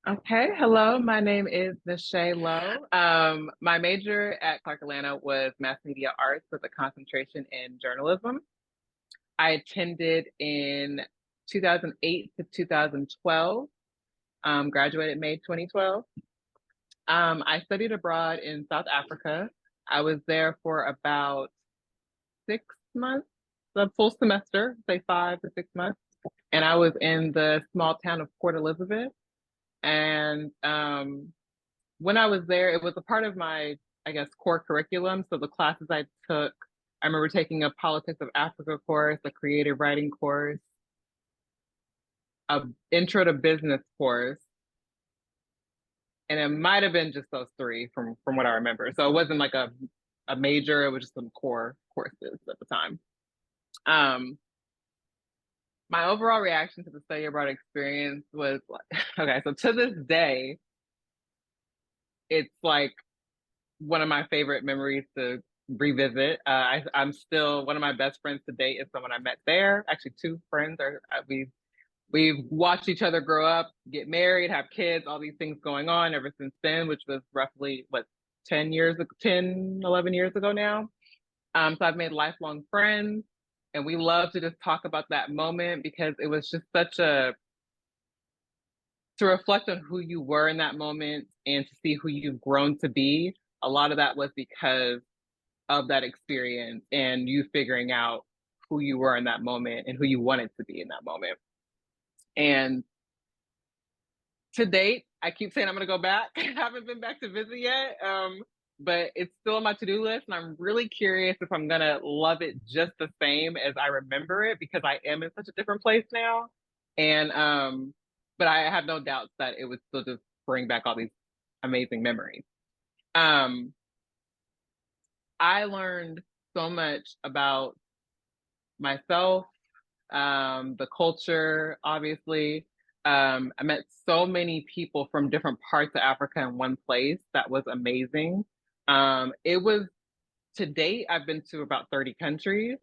Okay, hello. My name is Nashay Lowe. My major at Clark Atlanta was mass media arts with a concentration in journalism. I attended in 2008 to 2012, graduated May 2012. I studied abroad in South Africa. I was there for about 6 months, a full semester, say 5 to 6 months. And I was in the small town of Port Elizabeth. And when I was there, it was a part of my, I guess, core curriculum. So the classes I took, I remember taking a Politics of Africa course, a creative writing course, a intro to business course, and it might have been just those three from what I remember. So it wasn't like a major, it was just some core courses at the time. Um, my overall reaction to the study abroad experience was like, okay, so to this day, it's like one of my favorite memories to revisit. I'm still one of my best friends to date is someone I met there. Actually, two friends are we've watched each other grow up, get married, have kids, all these things going on ever since then, which was roughly what 11 years ago now. So I've made lifelong friends, and we love to just talk about that moment because it was just such a to reflect on who you were in that moment and to see who you've grown to be. A lot of that was because of that experience and you figuring out who you were in that moment and who you wanted to be in that moment. And to date, I keep saying I'm going to go back. I haven't been back to visit yet, but it's still on my to-do list. And I'm really curious if I'm going to love it just the same as I remember it because I am in such a different place now. And, but I have no doubts that it would still just bring back all these amazing memories. Um, I learned so much about myself, the culture, obviously. I met so many people from different parts of Africa in one place. That was amazing. It was to date, I've been to about 30 countries,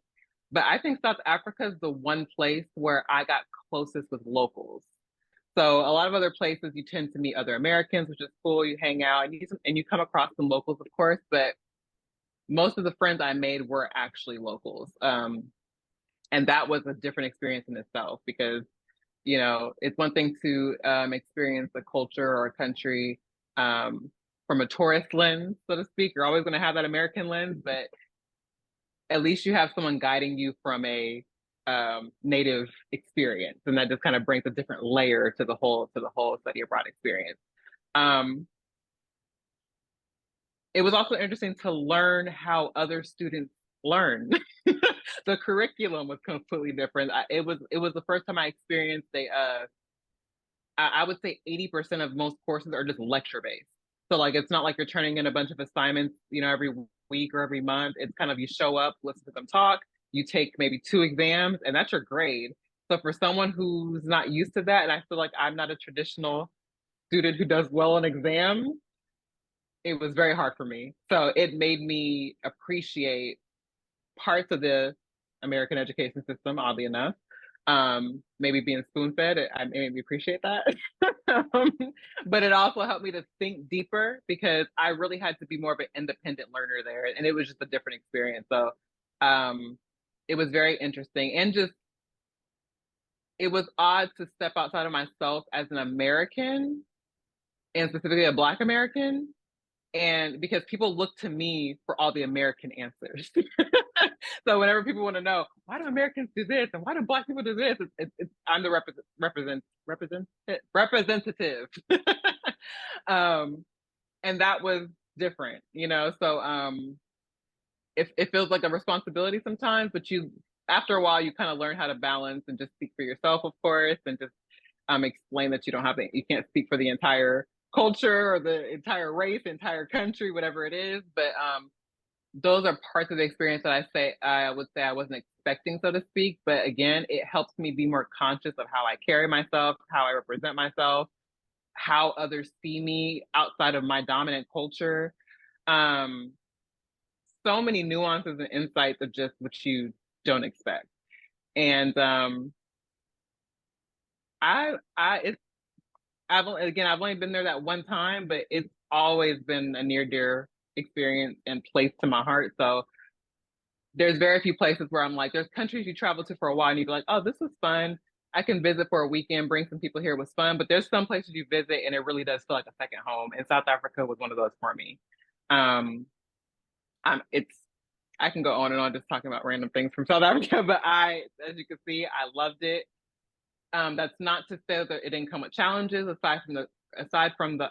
but I think South Africa is the one place where I got closest with locals. So a lot of other places you tend to meet other Americans, which is cool. You hang out and you come across some locals, of course, but most of the friends I made were actually locals. And that was a different experience in itself because it's one thing to experience a culture or a country from a tourist lens, so to speak. You're always going to have that American lens, but at least you have someone guiding you from a native experience, and that just kind of brings a different layer to the whole study abroad experience. Um, it was also interesting to learn how other students learn. The curriculum was completely different. It was the first time I experienced I would say 80% of most courses are just lecture based. So like it's not like you're turning in a bunch of assignments, every week or every month. It's kind of you show up, listen to them talk, you take maybe two exams, and that's your grade. So for someone who's not used to that, and I feel like I'm not a traditional student who does well on exams, it was very hard for me. So it made me appreciate parts of the American education system, oddly enough. Maybe being spoon fed, I made me appreciate that. um, but it also helped me to think deeper because I really had to be more of an independent learner there. And it was just a different experience. So um, it was very interesting. And just, it was odd to step outside of myself as an American and specifically a Black American. And because people look to me for all the American answers. So whenever people want to know why do Americans do this and why do Black people do this, I'm the representative. um, and that was different. So it feels like a responsibility sometimes, but after a while you kind of learn how to balance and just speak for yourself, of course, and just explain that you can't speak for the entire culture or the entire race, entire country, whatever it is. But those are parts of the experience that I would say I wasn't expecting, so to speak. But again, it helps me be more conscious of how I carry myself, how I represent myself, how others see me outside of my dominant culture. Um, so many nuances and insights of just what you don't expect. And I I've only been there that one time, but it's always been a near dear experience and place to my heart. So there's very few places where I'm like, there's countries you travel to for a while and you'd be like, oh, this was fun. I can visit for a weekend, bring some people here. It was fun. But there's some places you visit and it really does feel like a second home. And South Africa was one of those for me. Um, it's I can go on and on just talking about random things from South Africa, but as you can see, I loved it. That's not to say that it didn't come with challenges aside from the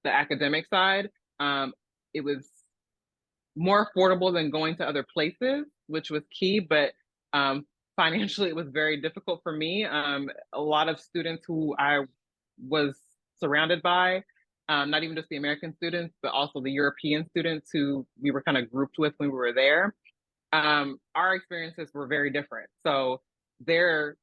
academic side. It was more affordable than going to other places, which was key, but financially it was very difficult for me. A lot of students who I was surrounded by, not even just the American students, but also the European students who we were kind of grouped with when we were there, our experiences were very different. So they're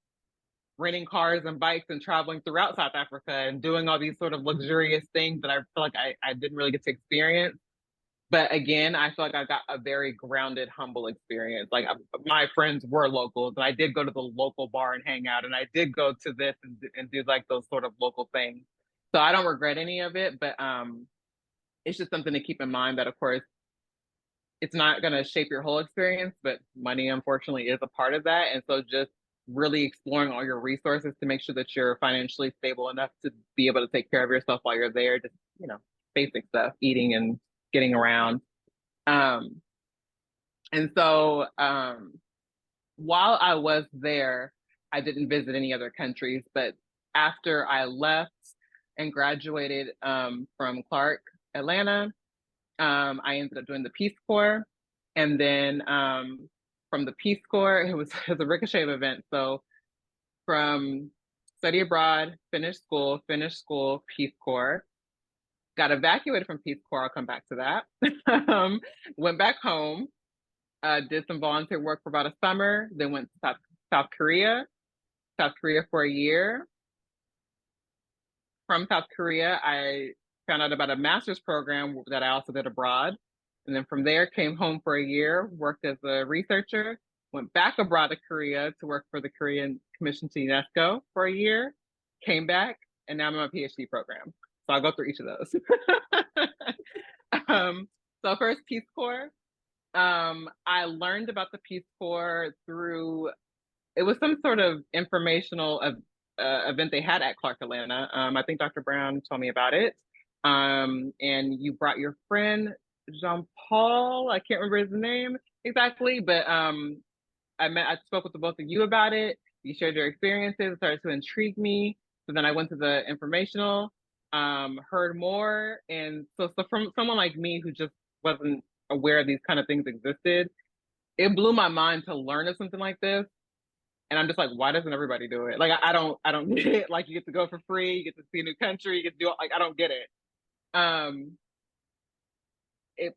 renting cars and bikes and traveling throughout South Africa and doing all these sort of luxurious things that I feel like I didn't really get to experience. But again, I feel like I got a very grounded, humble experience. Like my friends were locals, and I did go to the local bar and hang out, and I did go to this and do like those sort of local things. So I don't regret any of it, but it's just something to keep in mind that, of course, it's not going to shape your whole experience, but money, unfortunately, is a part of that. And so just really exploring all your resources to make sure that you're financially stable enough to be able to take care of yourself while you're there, just, basic stuff, eating and getting around. Um, and so while I was there, I didn't visit any other countries, but after I left and graduated from Clark, Atlanta, I ended up doing the Peace Corps. And then from the Peace Corps, it was a ricochet of events. So from study abroad, finish school, Peace Corps, got evacuated from Peace Corps. I'll come back to that. Went back home, did some volunteer work for about a summer, then went to South Korea, South Korea for a year. From South Korea, I found out about a master's program that I also did abroad. And then from there, came home for a year, worked as a researcher, went back abroad to Korea to work for the Korean Commission to UNESCO for a year, came back, and now I'm in my PhD program. So I'll go through each of those. So first, Peace Corps. I learned about the Peace Corps through, it was some sort of informational event they had at Clark Atlanta. I think Dr. Brown told me about it. And you brought your friend Jean Paul. I can't remember his name exactly, but I spoke with the both of you about it. You shared your experiences, it started to intrigue me. So then I went to the informational, heard more, and so from someone like me who just wasn't aware of these kind of things existed, it blew my mind to learn of something like this. And I'm just like, why doesn't everybody do it? Like, I don't get it. Like, you get to go for free, you get to see a new country, you get to do it. Like, I don't get it. Um, it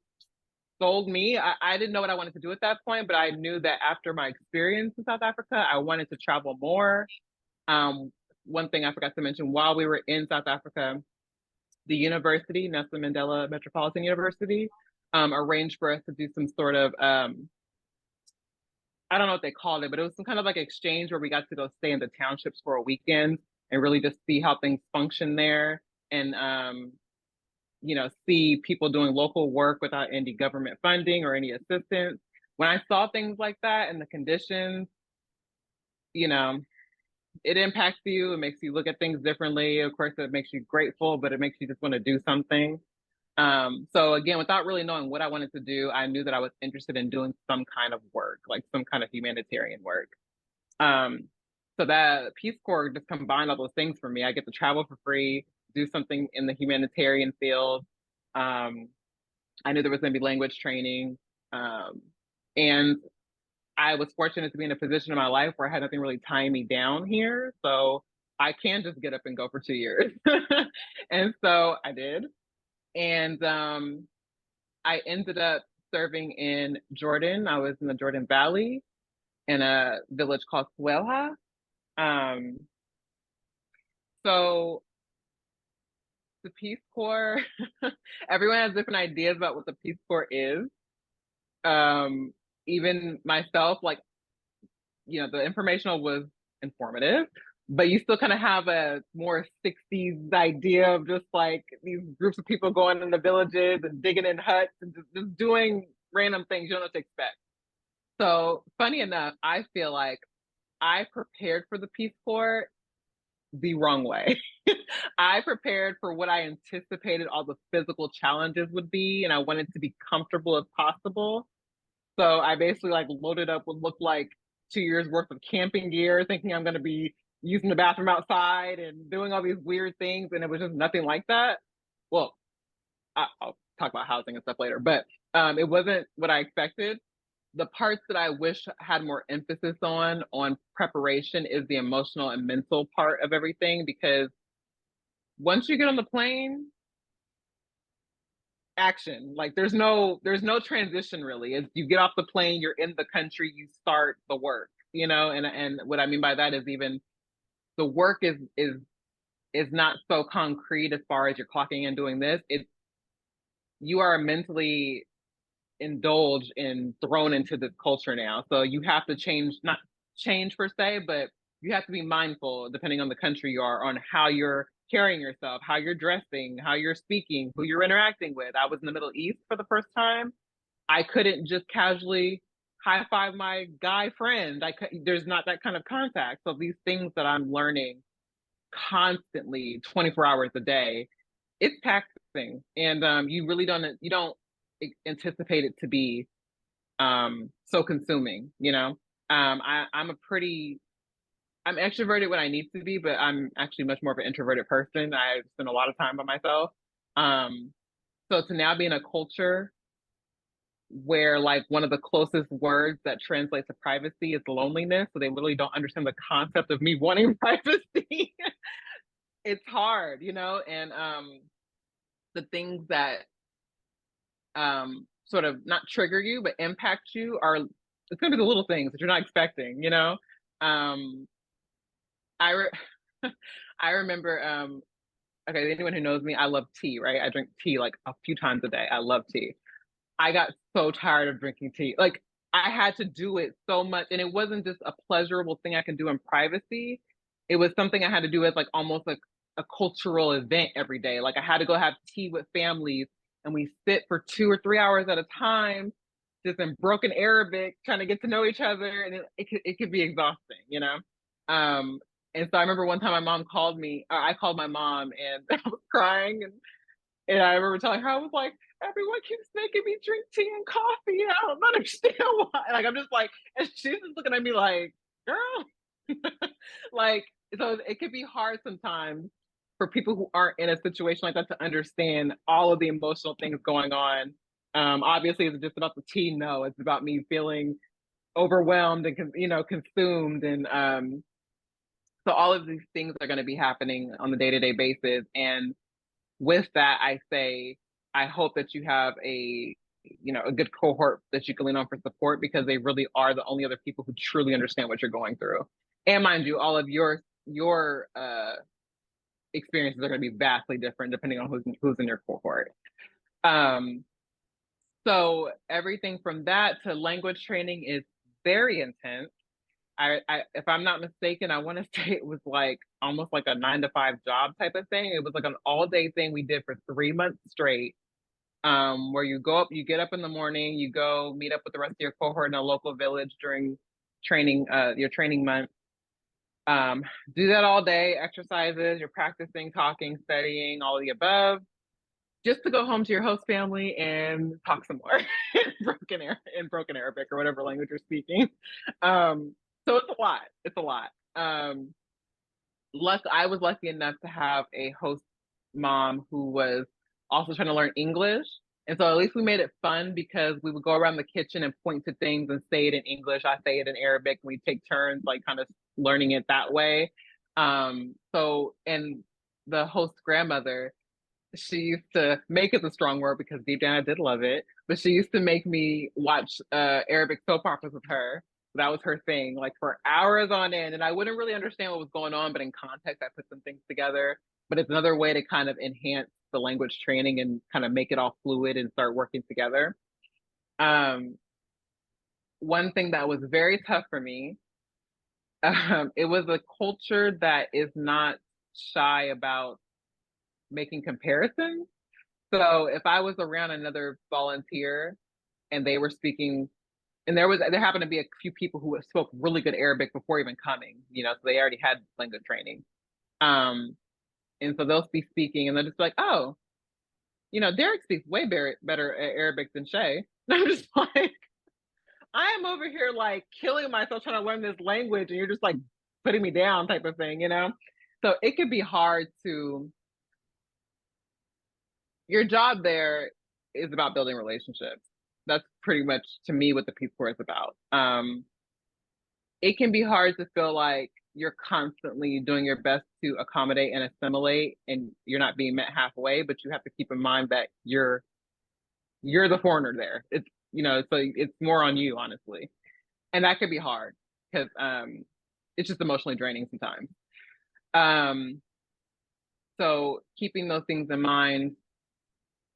sold me. I didn't know what I wanted to do at that point, but I knew that after my experience in South Africa, I wanted to travel more. One thing I forgot to mention while we were in South Africa, the university, Nelson Mandela Metropolitan University, arranged for us to do some sort of I don't know what they called it, but it was some kind of like exchange where we got to go stay in the townships for a weekend and really just see how things function there and see people doing local work without any government funding or any assistance. When I saw things like that and the conditions, you know, it impacts you. It makes you look at things differently. Of course, it makes you grateful, but it makes you just want to do something. So again, without really knowing what I wanted to do, I knew that I was interested in doing some kind of work, like some kind of humanitarian work. So that Peace Corps just combined all those things for me. I get to travel for free, do something in the humanitarian field. I knew there was going to be language training. And I was fortunate to be in a position in my life where I had nothing really tying me down here. So I can just get up and go for 2 years. And so I did. And I ended up serving in Jordan. I was in the Jordan Valley in a village called Swelha. So the Peace Corps, everyone has different ideas about what the Peace Corps is. Even myself, like, the informational was informative, but you still kind of have a more 60s idea of just like these groups of people going in the villages and digging in huts and just doing random things you don't know what to expect. So funny enough, I feel like I prepared for the Peace Corps the wrong way. I prepared for what I anticipated all the physical challenges would be, and I wanted to be comfortable as possible. So I basically like loaded up what looked like 2 years worth of camping gear, thinking I'm going to be using the bathroom outside and doing all these weird things. And it was just nothing like that. Well, I'll talk about housing and stuff later, but it wasn't what I expected. The parts that I wish had more emphasis on preparation is the emotional and mental part of everything, because once you get on the plane, action. Like there's no transition really. As you get off the plane, you're in the country, you start the work, and what I mean by that is even the work is not so concrete as far as you're clocking in doing this. You are mentally indulged and thrown into this culture now. So you have to change, not change per se, but you have to be mindful, depending on the country you are, on how you're carrying yourself, how you're dressing, how you're speaking, who you're interacting with. I was in the Middle East for the first time. I couldn't just casually high five my guy friend. There's not that kind of contact. So these things that I'm learning constantly, 24 hours a day, it's taxing, and you don't anticipate it to be so consuming. I'm extroverted when I need to be, but I'm actually much more of an introverted person. I spend a lot of time by myself. Um, so to now be in a culture where like one of the closest words that translates to privacy is loneliness, so they literally don't understand the concept of me wanting privacy. It's hard, and the things that sort of not trigger you but impact you are it's going to be the little things that you're not expecting. um I re- I remember okay, anyone who knows me, I love tea, right? I drink tea like a few times a day. I love tea. I got so tired of drinking tea. Like I had to do it so much, and it wasn't just a pleasurable thing I can do in privacy. It was something I had to do as like almost like a cultural event every day. Like I had to go have tea with families, and we sit for 2 or 3 hours at a time, just in broken Arabic, trying to get to know each other, and it could be exhausting. Um, and so I remember one time my mom called me, or I called my mom, and I was crying, and I remember telling her, I was like, everyone keeps making me drink tea and coffee. I don't understand why. Like, I'm just like, and she's just looking at me like, girl. Like, so it could be hard sometimes for people who aren't in a situation like that to understand all of the emotional things going on. Obviously, it's just about the tea. No, it's about me feeling overwhelmed and, consumed. And so all of these things are going to be happening on the day-to-day basis. And with that, I say, I hope that you have a good cohort that you can lean on for support, because they really are the only other people who truly understand what you're going through. And mind you, all of your experiences are going to be vastly different depending on who's in your cohort. Um, so everything from that to language training is very intense. If I'm not mistaken, I want to say it was like almost like a 9 to 5 job type of thing. It was like an all day thing we did for 3 months straight. Where you get up in the morning, you go meet up with the rest of your cohort in a local village during your training month. Um, do that all day, exercises, you're practicing, talking, studying, all of the above, just to go home to your host family and talk some more in broken Arabic or whatever language you're speaking. So it's a lot. It's a lot. I was lucky enough to have a host mom who was also trying to learn English. And so at least we made it fun, because we would go around the kitchen and point to things and say it in English. I say it in Arabic, and we take turns like kind of learning it that way. And the host grandmother, she used to make it a strong word because deep down I did love it, but she used to make me watch Arabic soap operas with her. That was her thing, like for hours on end. And I wouldn't really understand what was going on, but in context, I put some things together. But it's another way to kind of enhance the language training and kind of make it all fluid and start working together. Um, One thing that was very tough for me, It was a culture that is not shy about making comparisons. So if I was around another volunteer and they were speaking, and there happened to be a few people who spoke really good Arabic before even coming, so they already had language training. Um, and so they'll be speaking and they'll just be like, oh, Derek speaks way better Arabic than Shay. And I'm just like, I am over here like killing myself trying to learn this language, and you're just like putting me down, type of thing. So it could be hard to. Your job there is about building relationships. That's pretty much to me what the Peace Corps is about. It can be hard to feel like you're constantly doing your best to accommodate and assimilate, and you're not being met halfway. But you have to keep in mind that you're the foreigner there. So it's more on you, honestly, and that could be hard because it's just emotionally draining sometimes. Um, so keeping those things in mind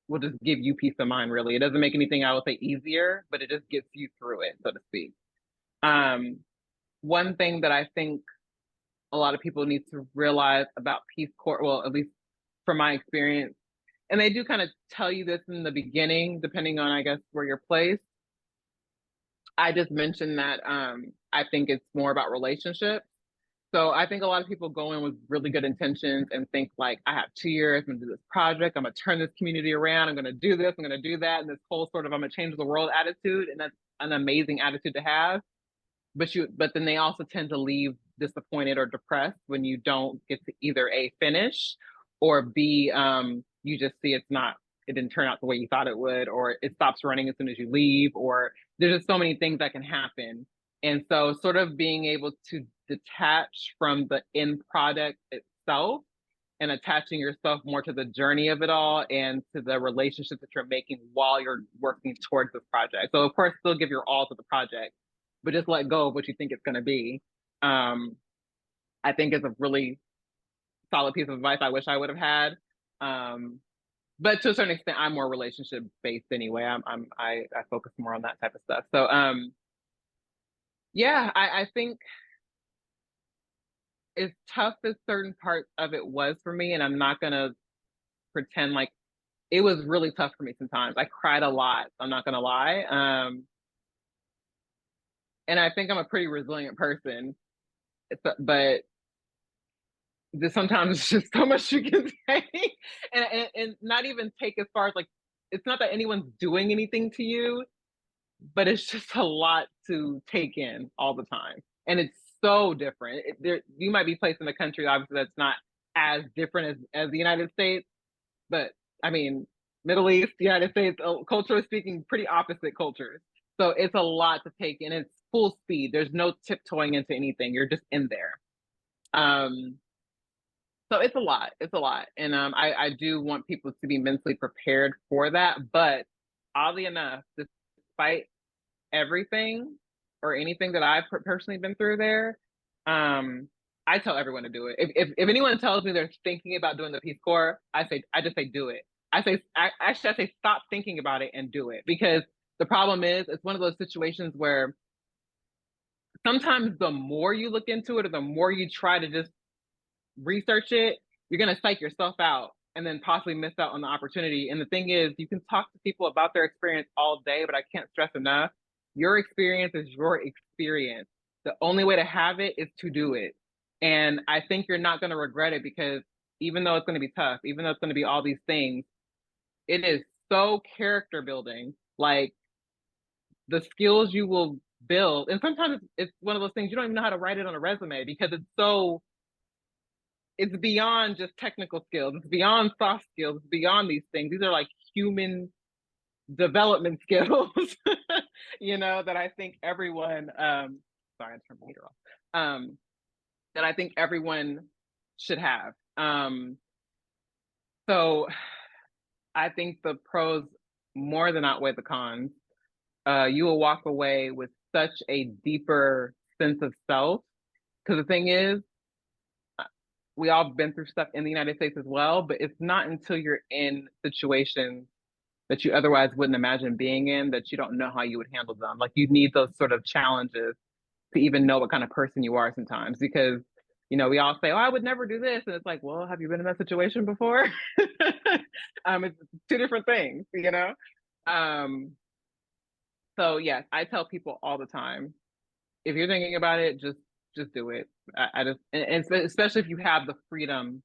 will just give you peace of mind, really. It doesn't make anything, I would say, easier, but it just gets you through it, so to speak. Um, One thing that I think a lot of people need to realize about Peace Corps, well, at least from my experience, and they do kind of tell you this in the beginning, depending on, I guess, where you're placed. I just mentioned that I think it's more about relationships. So I think a lot of people go in with really good intentions and think like, I have 2 years, I'm gonna do this project, I'm gonna turn this community around, I'm gonna do this, I'm gonna do that, and this whole sort of I'm gonna change the world attitude, and that's an amazing attitude to have. But then they also tend to leave disappointed or depressed when you don't get to either A, finish, or B, you just see it didn't turn out the way you thought it would, or it stops running as soon as you leave, or there's just so many things that can happen. And so sort of being able to detach from the end product itself and attaching yourself more to the journey of it all and to the relationships that you're making while you're working towards this project. So of course, still give your all to the project, but just let go of what you think it's going to be. Um, I think is a really solid piece of advice I wish I would have had. Um, but to a certain extent, I'm more relationship based anyway. I focus more on that type of stuff. So yeah, I think as tough as certain parts of it was for me, and I'm not gonna pretend like it was really tough for me sometimes. I cried a lot. I'm not gonna lie. And I think I'm a pretty resilient person, but there's sometimes just so much you can take, and not even take as far as like it's not that anyone's doing anything to you, but it's just a lot to take in all the time, and it's so different. You might be placed in a country obviously that's not as different as the United States, but I mean, Middle East, United States, culturally speaking, pretty opposite cultures. So it's a lot to take in. It's full speed. There's no tiptoeing into anything. You're just in there. Um, so it's a lot. It's a lot. And I do want people to be mentally prepared for that. But oddly enough, despite everything or anything that I've personally been through there, um, I tell everyone to do it. If anyone tells me they're thinking about doing the Peace Corps, I just say do it. Actually I say stop thinking about it and do it, because the problem is it's one of those situations where sometimes the more you look into it or the more you try to just research it, you're gonna psych yourself out and then possibly miss out on the opportunity. And the thing is, you can talk to people about their experience all day, but I can't stress enough, your experience is your experience. The only way to have it is to do it. And I think you're not gonna regret it, because even though it's gonna be tough, even though it's gonna be all these things, it is so character building. Like the skills you will build, and sometimes it's one of those things you don't even know how to write it on a resume, because it's beyond just technical skills. It's beyond soft skills. It's beyond these things. These are like human development skills, that I think everyone, sorry, I turned the heater off, that I think everyone should have. So I think the pros more than outweigh the cons. You will walk away with such a deeper sense of self. Because the thing is, we all been through stuff in the United States as well, but it's not until you're in situations that you otherwise wouldn't imagine being in that you don't know how you would handle them. Like you need those sort of challenges to even know what kind of person you are sometimes because we all say, "Oh, I would never do this," and it's like, well, have you been in that situation before? It's two different things. Um, so yes, I tell people all the time, if you're thinking about it, just do it. I just and especially if you have the freedom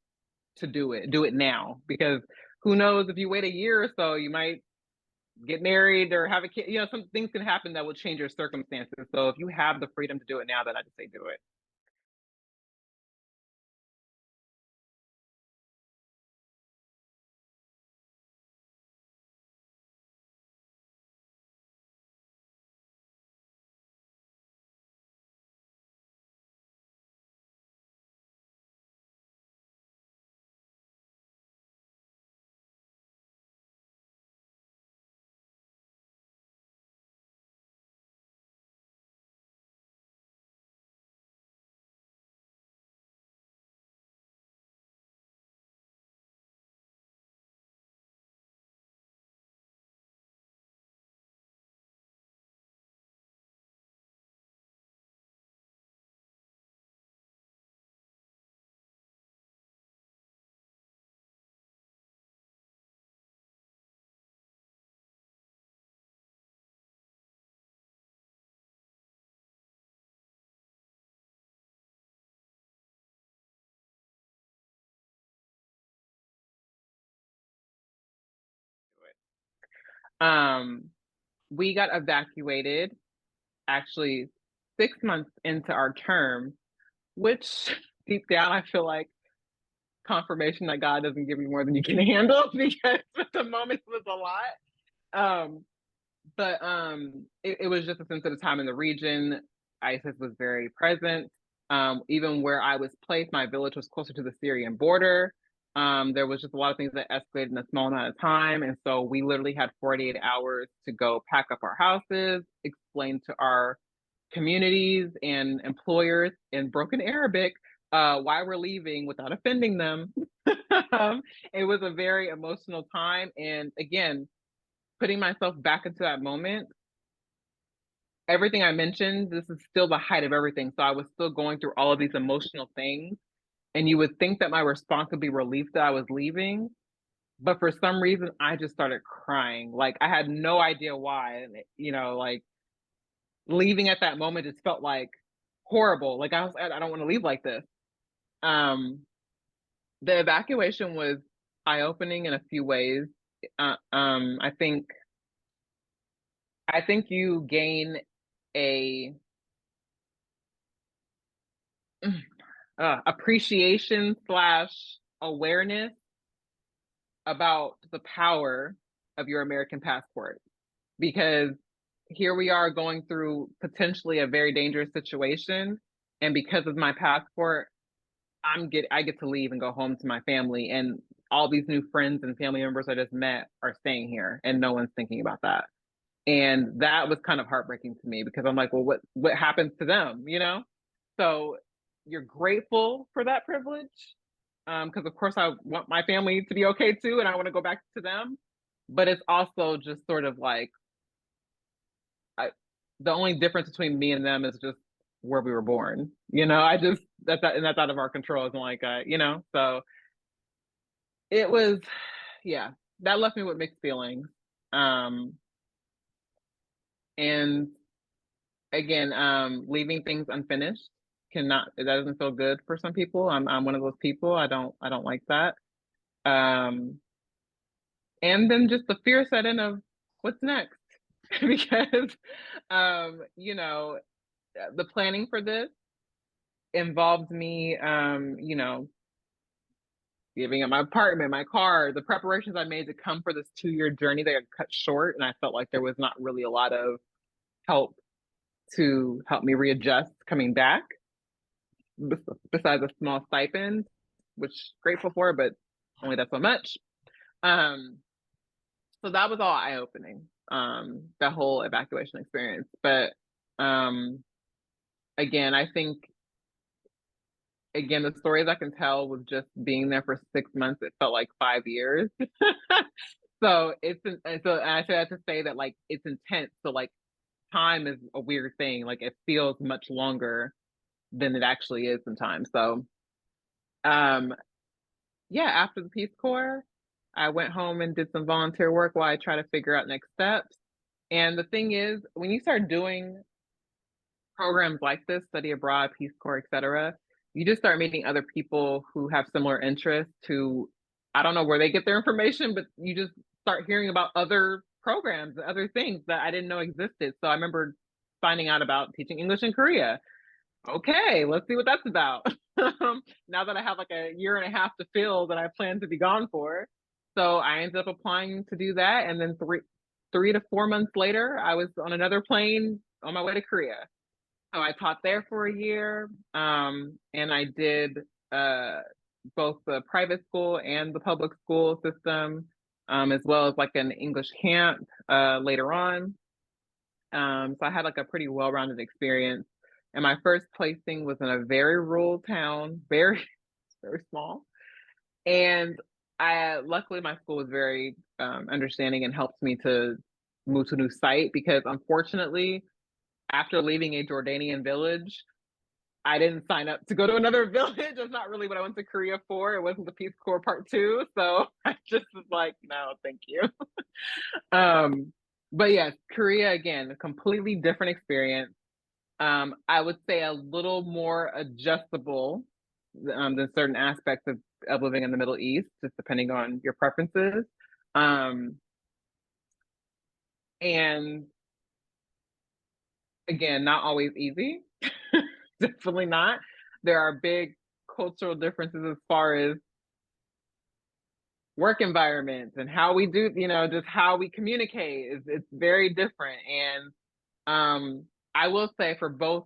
to do it now because who knows if you wait a year or so, you might get married or have a kid. Some things can happen that will change your circumstances. So if you have the freedom to do it now, then I just say do it. Um, we got evacuated actually 6 months into our term, which deep down I feel like confirmation that God doesn't give you more than you can handle because at the moment it was a lot. Um, but it was just a sense of the time in the region. ISIS was very present. Even where I was placed, my village was closer to the Syrian border. There was just a lot of things that escalated in a small amount of time. And so we literally had 48 hours to go pack up our houses, explain to our communities and employers in broken Arabic why we're leaving without offending them. It was a very emotional time. And again, putting myself back into that moment, everything I mentioned, this is still the height of everything. So I was still going through all of these emotional things. And you would think that my response would be relief that I was leaving. But for some reason, I just started crying. Like I had no idea why. And, like leaving at that moment just felt like horrible. Like I don't want to leave like this. Um, the evacuation was eye opening in a few ways. I think you gain a appreciation slash awareness about the power of your American passport because here we are going through potentially a very dangerous situation, and because of my passport, I get to leave and go home to my family, and all these new friends and family members I just met are staying here, and no one's thinking about that. And that was kind of heartbreaking to me because I'm like, well, what happens to them, So you're grateful for that privilege, because of course I want my family to be okay too, and I want to go back to them. But it's also just sort of like I, the only difference between me and them is just where we were born. I just and that's out of our control. It's like so it was, yeah, that left me with mixed feelings. Um, and again, leaving things unfinished cannot that doesn't feel good for some people. I'm one of those people. I don't like that. Um, and then just the fear set in of what's next because the planning for this involved me giving up my apartment, my car, the preparations I made to come for this 2-year journey that got cut short, and I felt like there was not really a lot of help to help me readjust coming back besides a small stipend, which grateful for, but only that so much. um so that was all eye opening, the whole evacuation experience. But um again, I think again the stories I can tell with just being there for 6 months, it felt like 5 years. So and I said that to say that like it's intense. So like time is a weird thing. Like it feels much longer than it actually is sometimes. So, um, yeah, after the Peace Corps, I went home and did some volunteer work while I try to figure out next steps. And the thing is, when you start doing programs like this, study abroad, Peace Corps, etc., you just start meeting other people who have similar interests who I don't know where they get their information, but you just start hearing about other programs and other things that I didn't know existed. So I remember finding out about teaching English in Korea. Okay, let's see what that's about. Now that I have like a year and a half to fill that I plan to be gone for. So I ended up applying to do that. And then three to 4 months later, I was on another plane on my way to Korea. So I taught there for a year, and I did uh, both the private school and the public school system, as well as like an English camp later on. So I had like a pretty well-rounded experience. And my first placing was in a very rural town, very, very small. And I luckily my school was very understanding and helped me to move to a new site because unfortunately, after leaving a Jordanian village, I didn't sign up to go to another village. That's not really what I went to Korea for. It wasn't the Peace Corps Part Two, so I just was like, no, thank you. um, but yes, Korea again, a completely different experience. I would say a little more adjustable than certain aspects of living in the Middle East, just depending on your preferences. Um, and again, not always easy. Definitely not. There are big cultural differences as far as work environments and how we do, just how we communicate. It's very different. And I will say for both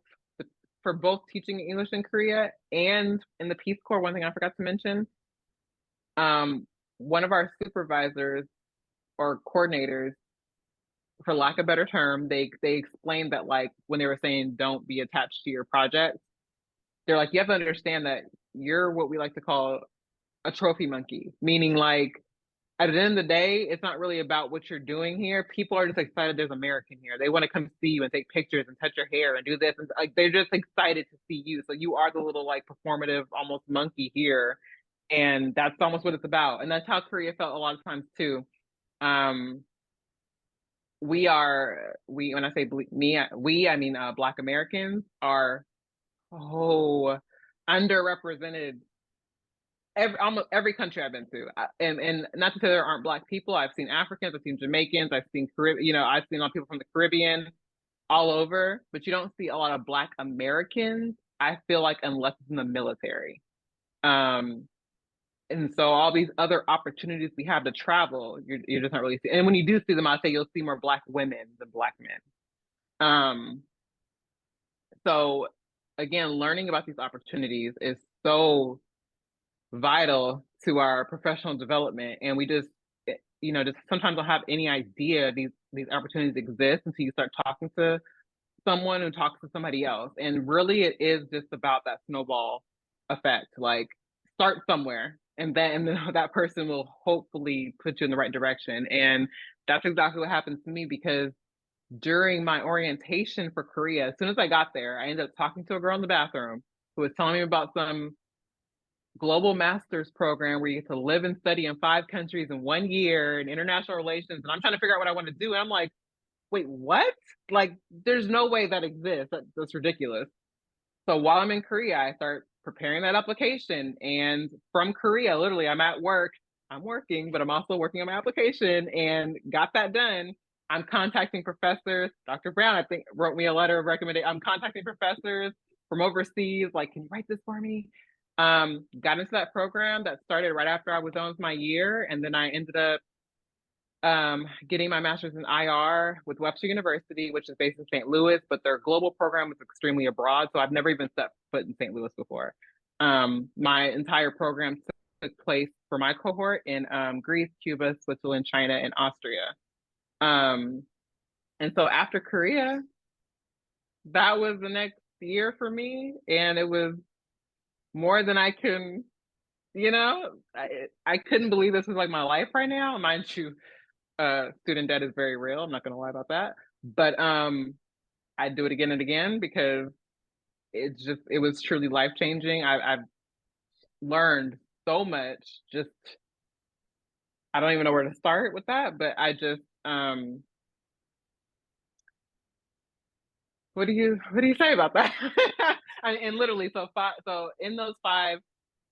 teaching English in Korea and in the Peace Corps, one thing I forgot to mention, um, one of our supervisors or coordinators, for lack of a better term, they explained that like when they were saying don't be attached to your project, they're like, you have to understand that you're what we like to call a trophy monkey, meaning like at the end of the day, it's not really about what you're doing here. People are just excited there's American here. They want to come see you and take pictures and touch your hair and do this. And like they're just excited to see you. So you are the little like performative almost monkey here. And that's almost what it's about. And that's how Korea felt a lot of times too. Um, we when I say I mean Black Americans are underrepresented almost every country I've been to. And not to say there aren't Black people. I've seen Africans, I've seen Jamaicans, I've seen I've seen a lot of people from the Caribbean all over, but you don't see a lot of Black Americans, I feel like, unless it's in the military. Um, and so all these other opportunities we have to travel, you're just not really seeing. And when you do see them, I'd say you'll see more Black women than Black men. Um, so again, learning about these opportunities is so vital to our professional development. And we just, just sometimes don't have any idea these opportunities exist until you start talking to someone who talks to somebody else. And really it is just about that snowball effect. Like start somewhere and then that person will hopefully put you in the right direction. And that's exactly what happened to me because during my orientation for Korea, as soon as I got there, I ended up talking to a girl in the bathroom who was telling me about some global master's program where you get to live and study in 5 countries in 1 year in international relations. And I'm trying to figure out what I want to do. And I'm like, wait, what? Like, there's no way that exists. That's ridiculous. So while I'm in Korea, I start preparing that application. And from Korea, literally, I'm at work. I'm working, but I'm also working on my application and got that done. I'm contacting professors. Dr. Brown, I think, wrote me a letter of recommendation. I'm contacting professors from overseas, like, can you write this for me? Got into that program that started right after I was done with my year. And then I ended up getting my master's in IR with Webster University, which is based in St. Louis, but their global program is extremely abroad. So I've never even set foot in St. Louis before. My entire program took place for my cohort in Greece, Cuba, Switzerland, China, and Austria. Um, and so after Korea, that was the next year for me. And it was more than I can, I couldn't believe this was like my life right now. Mind you, student debt is very real. I'm not going to lie about that. But I'd do it again and again because it was truly life changing. I've learned so much. Just I don't even know where to start with that, but what do you say about that? And literally, so in those 5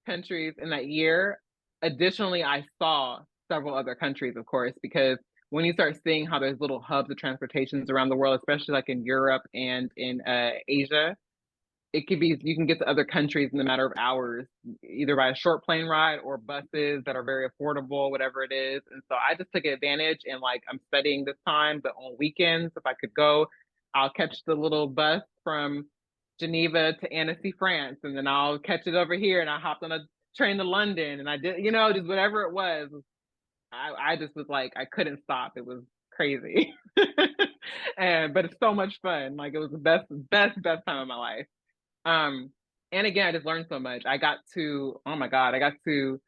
countries in that year, additionally, I saw several other countries, of course, because when you start seeing how there's little hubs of transportations around the world, especially like in Europe and in Asia, it could be you can get to other countries in a matter of hours, either by a short plane ride or buses that are very affordable, whatever it is. And so I just took advantage and like I'm studying this time, but on weekends, if I could go, I'll catch the little bus from Geneva to Annecy, France, and then I'll catch it over here and I hopped on a train to London and I did, just whatever it was. I just was like, I couldn't stop. It was crazy. But it's so much fun. Like it was the best time of my life. Um, and again, I just learned so much. Oh my God, I got to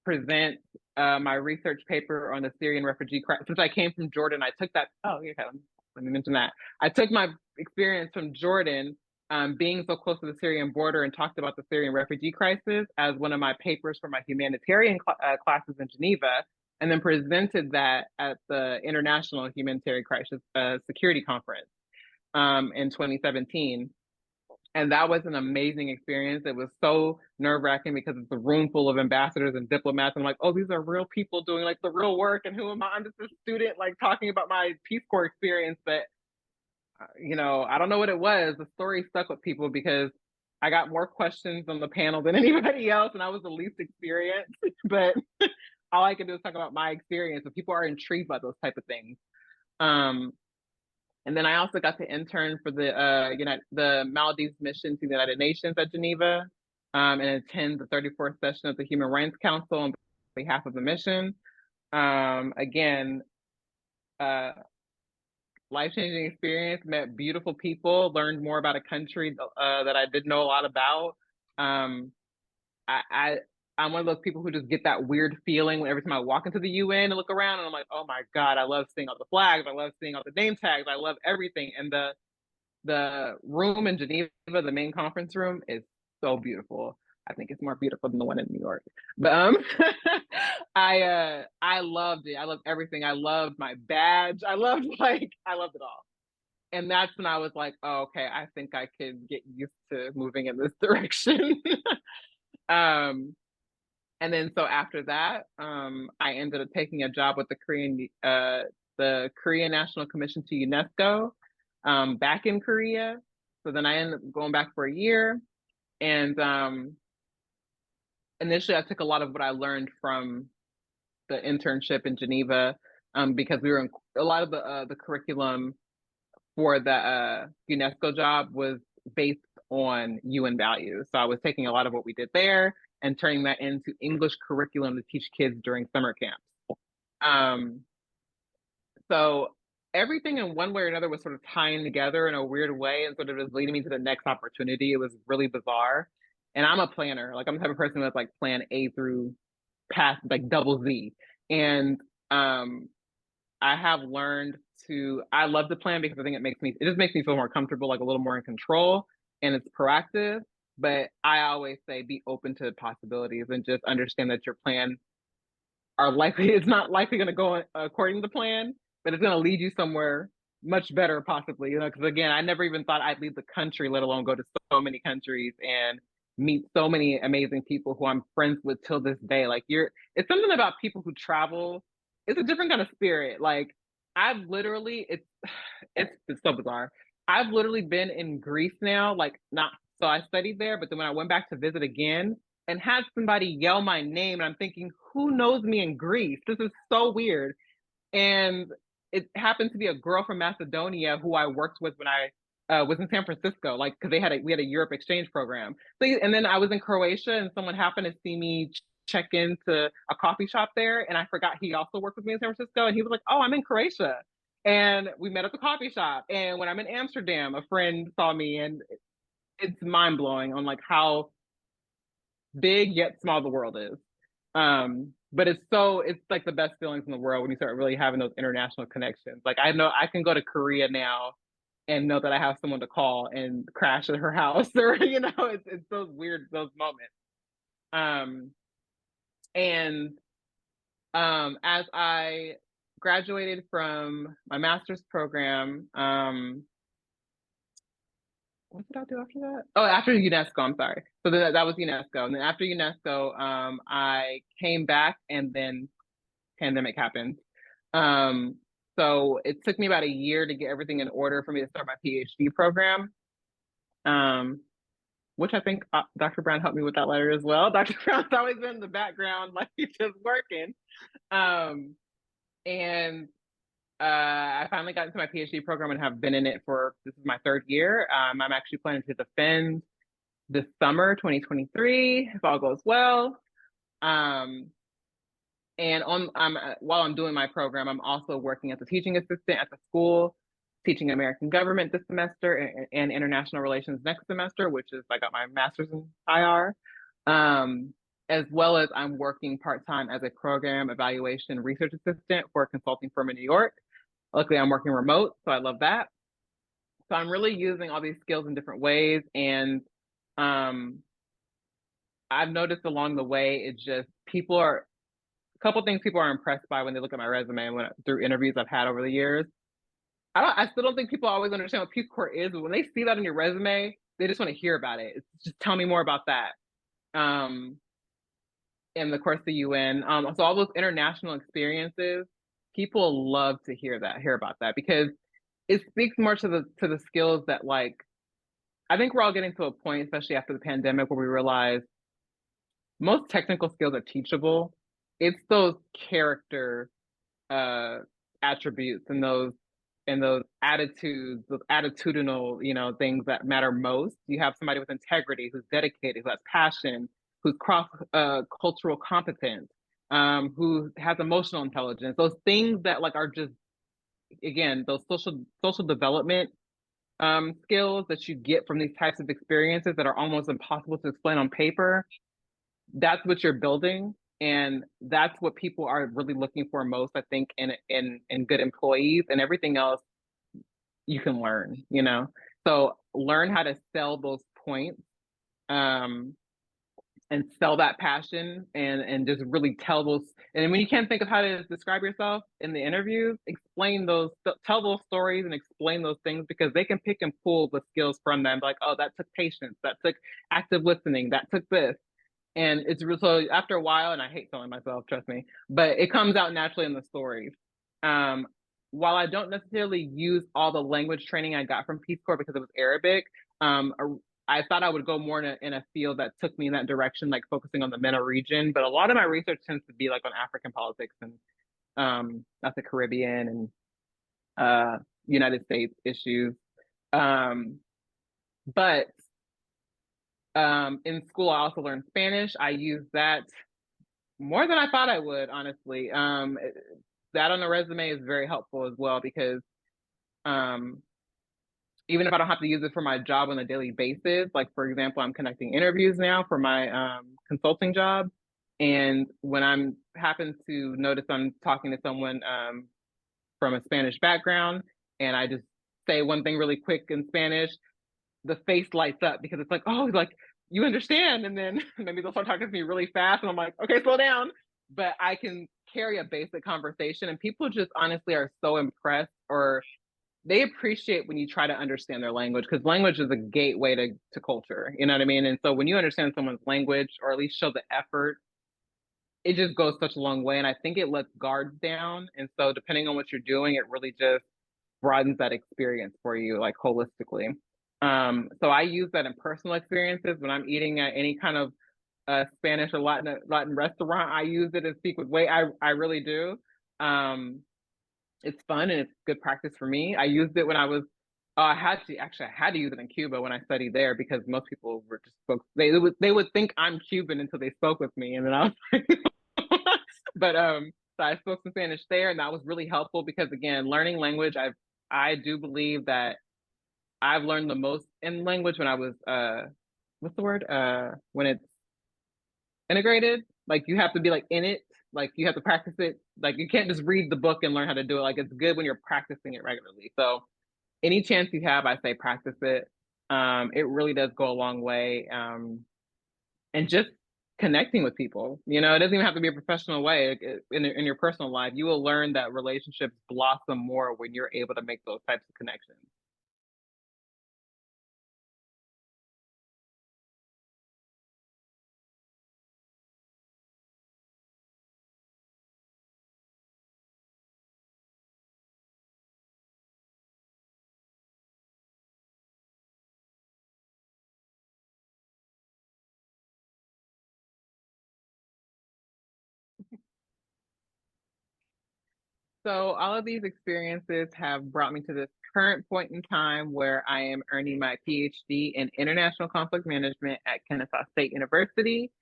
present my research paper on the Syrian refugee crisis. Since I came from Jordan, I took that. Oh, yeah, let me mention that. I took my experience from Jordan, being so close to the Syrian border, and talked about the Syrian refugee crisis as one of my papers for my humanitarian classes in Geneva, and then presented that at the International Humanitarian Crisis Security Conference in 2017. And that was an amazing experience. It was so nerve wracking because it's a room full of ambassadors and diplomats. And I'm like, oh, these are real people doing like the real work. And who am I? I'm just a student, like talking about my Peace Corps experience. But, I don't know what it was. The story stuck with people because I got more questions on the panel than anybody else. And I was the least experienced. But all I can do is talk about my experience. But people are intrigued by those type of things. Um, and then I also got to intern for the Maldives mission to the United Nations at Geneva, and attend the 34th session of the Human Rights Council on behalf of the mission. Again, uh, life-changing experience, met beautiful people, learned more about a country that I didn't know a lot about. Um, I, I I'm one of those people who just get that weird feeling when every time I walk into the UN and look around and I'm like, oh my God, I love seeing all the flags, I love seeing all the name tags, I love everything. And the room in Geneva, the main conference room, is so beautiful. I think it's more beautiful than the one in New York. But I loved it. I loved everything. I loved my badge. I loved it all. And that's when I was like, oh, okay, I think I could get used to moving in this direction. um and then so after that, I ended up taking a job with the Korean National Commission to UNESCO, back in Korea. So then I ended up going back for a year, and initially I took a lot of what I learned from the internship in Geneva, because we were in a lot of the curriculum for the UNESCO job was based on UN values. So I was taking a lot of what we did there and turning that into English curriculum to teach kids during summer camps. Um, so everything in one way or another was sort of tying together in a weird way and sort of just leading me to the next opportunity. It was really bizarre. And I'm a planner. Like I'm the type of person that's like plan A through past like double Z. And I have learned I love to plan because I think it just makes me feel more comfortable, like a little more in control, and it's proactive. But I always say be open to possibilities and just understand that your plan it's not likely going to go according to plan, but it's going to lead you somewhere much better, possibly, because again, I never even thought I'd leave the country, let alone go to so many countries and meet so many amazing people who I'm friends with till this day. It's something about people who travel. It's a different kind of spirit. Like I've literally, it's so bizarre. I've literally been in Greece now, like not, so I studied there, but then when I went back to visit again, and had somebody yell my name, and I'm thinking, who knows me in Greece? This is so weird. And it happened to be a girl from Macedonia who I worked with when I was in San Francisco, like because we had a Europe exchange program. So, and then I was in Croatia, and someone happened to see me check into a coffee shop there, and I forgot he also worked with me in San Francisco, and he was like, "Oh, I'm in Croatia." And we met at the coffee shop. And when I'm in Amsterdam, a friend saw me, and it's mind blowing on like how big yet small the world is. But it's like the best feelings in the world when you start really having those international connections. Like I know I can go to Korea now and know that I have someone to call and crash at her house, or it's those weird those moments. Um, and as I graduated from my master's program, what did I do after that? Oh, after UNESCO, I'm sorry. So that was UNESCO. And then after UNESCO, I came back and then pandemic happened. Um, so it took me about a year to get everything in order for me to start my PhD program. Um, which I think Dr. Brown helped me with that letter as well. Dr. Brown's always been in the background, like he's just working. Um, and I finally got into my PhD program and have been in it for this is my third year. I'm actually planning to defend this summer, 2023, if all goes well. Um, and while I'm doing my program, I'm also working as a teaching assistant at the school, teaching American government this semester and international relations next semester, which is I got my master's in IR. As well as I'm working part-time as a program evaluation research assistant for a consulting firm in New York. Luckily, I'm working remote, so I love that. So I'm really using all these skills in different ways. And um, I've noticed along the way, it's just a couple things people are impressed by when they look at my resume and through interviews I've had over the years. I still don't think people always understand what Peace Corps is, but when they see that in your resume, they just want to hear about it. It's just tell me more about that. Um, and of course the UN. So all those international experiences, people love to hear about that because it speaks more to the skills that like I think we're all getting to a point, especially after the pandemic, where we realize most technical skills are teachable. It's those character uh attributes and those attitudes, those attitudinal, things that matter most. You have somebody with integrity who's dedicated, who has passion, who's cross cultural competent, who has emotional intelligence. Those things that like are just again those social development skills that you get from these types of experiences that are almost impossible to explain on paper. That's what you're building, and that's what people are really looking for most, I think, in good employees. And everything else you can learn. So learn how to sell those points, um and sell that passion and just really tell those. And when you can't think of how to describe yourself in the interviews, explain those, tell those stories and explain those things, because they can pick and pull the skills from them, like, oh, that took patience, that took active listening, that took this. And it's so after a while, and I hate telling myself, trust me, but it comes out naturally in the stories. Um, while I don't necessarily use all the language training I got from Peace Corps because it was Arabic, um, I thought I would go more in a field that took me in that direction, like focusing on the MENA region. But a lot of my research tends to be like on African politics and not the Caribbean and United States issues. Um, but in school, I also learned Spanish. I use that more than I thought I would, honestly. That on the resume is very helpful as well because um, even if I don't have to use it for my job on a daily basis, like for example, I'm conducting interviews now for my consulting job. And when I'm happen to notice I'm talking to someone from a Spanish background and I just say one thing really quick in Spanish, the face lights up because it's like, oh, like you understand. And then maybe they'll start talking to me really fast and I'm like, okay, slow down. But I can carry a basic conversation and people just honestly are so impressed, or they appreciate when you try to understand their language, because language is a gateway to culture. You know what I mean? And so when you understand someone's language or at least show the effort, it just goes such a long way. And I think it lets guards down. And so depending on what you're doing, it really just broadens that experience for you, like holistically. So I use that in personal experiences when I'm eating at any kind of Spanish or Latin restaurant. I use it and speak with weight. I really do. It's fun and it's good practice for me. I used it when I was I had to use it in Cuba when I studied there, because most people were just spoke they would think I'm Cuban until they spoke with me, and then I was like but so I spoke some Spanish there, and that was really helpful because again, learning language, I do believe that I've learned the most in language when I was what's the word? When it's integrated. Like you have to be like in it. Like you have to practice it. Like you can't just read the book and learn how to do it. Like it's good when you're practicing it regularly. So any chance you have, I say practice it. It really does go a long way. And just connecting with people, it doesn't even have to be a professional way. In your personal life, you will learn that relationships blossom more when you're able to make those types of connections. So all of these experiences have brought me to this current point in time where I am earning my PhD in international conflict management at Kennesaw State University.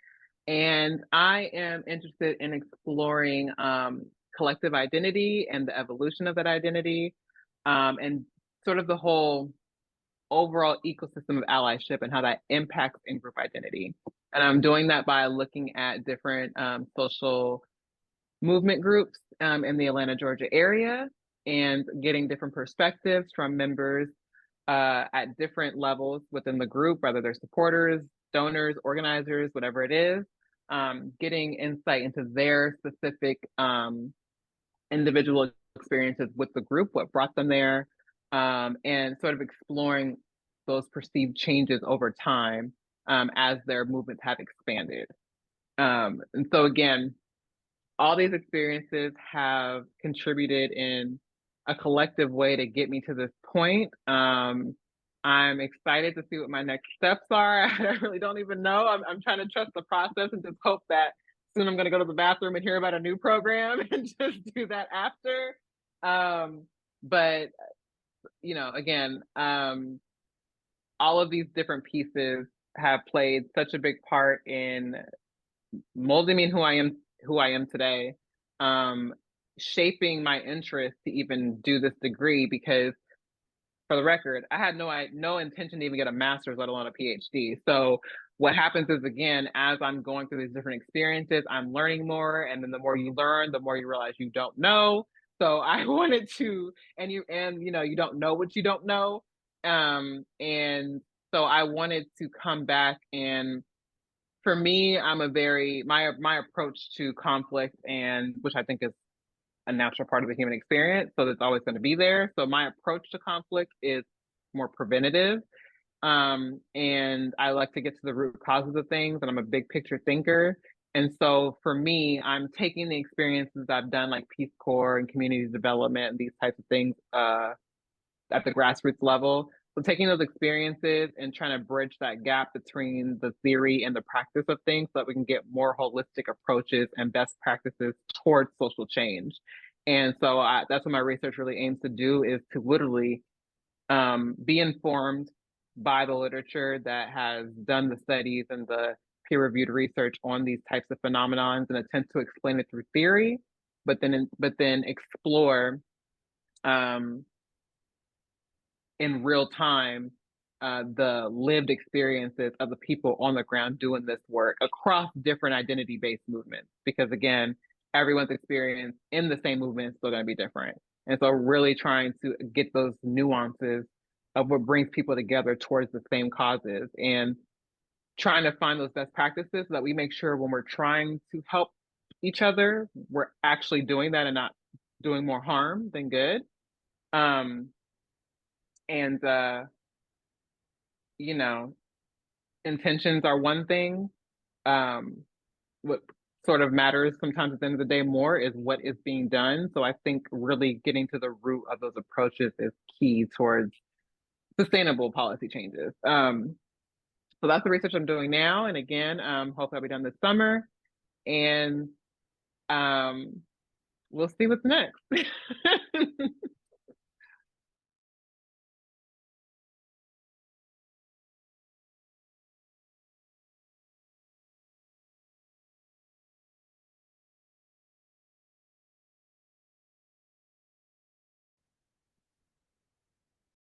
And I am interested in exploring collective identity and the evolution of that identity, and sort of the whole overall ecosystem of allyship and how that impacts in group identity. And I'm doing that by looking at different social movement groups in the Atlanta, Georgia area and getting different perspectives from members at different levels within the group, whether they're supporters, donors, organizers, whatever it is, getting insight into their specific individual experiences with the group, what brought them there, and sort of exploring those perceived changes over time as their movements have expanded. And so, again, all these experiences have contributed in a collective way to get me to this point. I'm excited to see what my next steps are. I really don't even know. I'm trying to trust the process and just hope that soon I'm going to go to the bathroom and hear about a new program and just do that after. But, again, all of these different pieces have played such a big part in molding me in who I am today, shaping my interest to even do this degree because for the record, I had no intention to even get a master's, let alone a PhD. So what happens is again, as I'm going through these different experiences, I'm learning more. And then the more you learn, the more you realize you don't know. So I wanted to, you don't know what you don't know. And so I wanted to come back and for me, I'm a very my approach to conflict and which I think is a natural part of the human experience. So it's always going to be there. So my approach to conflict is more preventative. And I like to get to the root causes of things, and I'm a big picture thinker. And so for me, I'm taking the experiences I've done, like Peace Corps and community development and these types of things, at the grassroots level. So taking those experiences and trying to bridge that gap between the theory and the practice of things so that we can get more holistic approaches and best practices towards social change. And so that's what my research really aims to do is to literally be informed by the literature that has done the studies and the peer-reviewed research on these types of phenomenons and attempt to explain it through theory, but then explore in real time the lived experiences of the people on the ground doing this work across different identity-based movements. Because again, everyone's experience in the same movement is still going to be different. And so really trying to get those nuances of what brings people together towards the same causes and trying to find those best practices so that we make sure when we're trying to help each other, we're actually doing that and not doing more harm than good. Um, and you know, intentions are one thing. What sort of matters sometimes at the end of the day more is what is being done. So I think really getting to the root of those approaches is key towards sustainable policy changes. So that's the research I'm doing now. And again, hopefully I'll be done this summer. And we'll see what's next.